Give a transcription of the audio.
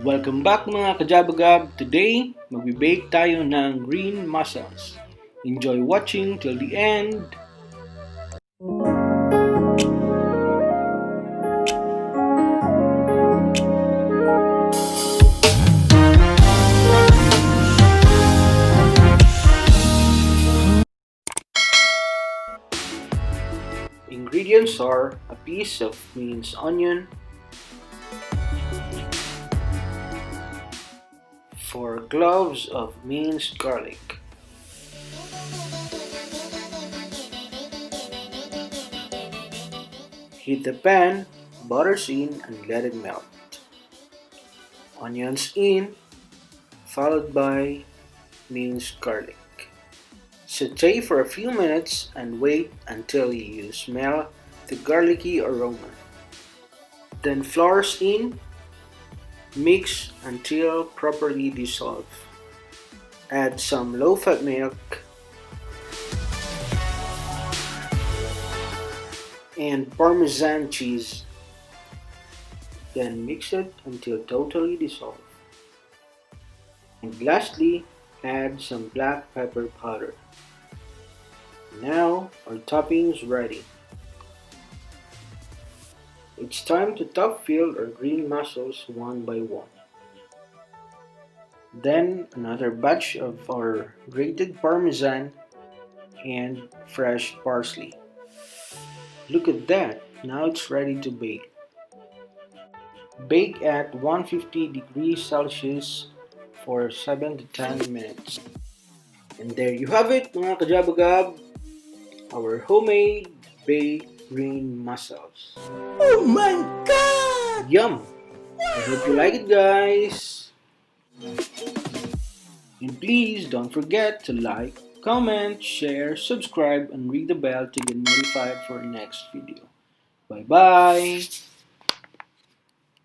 Welcome back mga kajabagab! Today, magbe-bake tayo ng green mussels. Enjoy watching till the end! Ingredients are a piece of minced onion, 4 cloves of minced garlic, heat the pan, butters in, and let it melt. Onions in, followed by minced garlic. Saute for a few minutes and wait until you smell the garlicky aroma. Then flours in, mix until properly dissolved. Add some low-fat milk and parmesan cheese. Then mix it until totally dissolved. And lastly, add some black pepper powder. Now our topping is ready. It's time to top fill our green mussels one by one. Then another batch of our grated parmesan and fresh parsley. Look at that, now it's ready to bake. Bake at 150 degrees Celsius for 7 to 10 minutes. And there you have it mga kajabagab, our homemade baked green mussels. Oh my god! Yum! I hope you like it guys! And please don't forget to like, comment, share, subscribe, and ring the bell to get notified for the next video. Bye bye!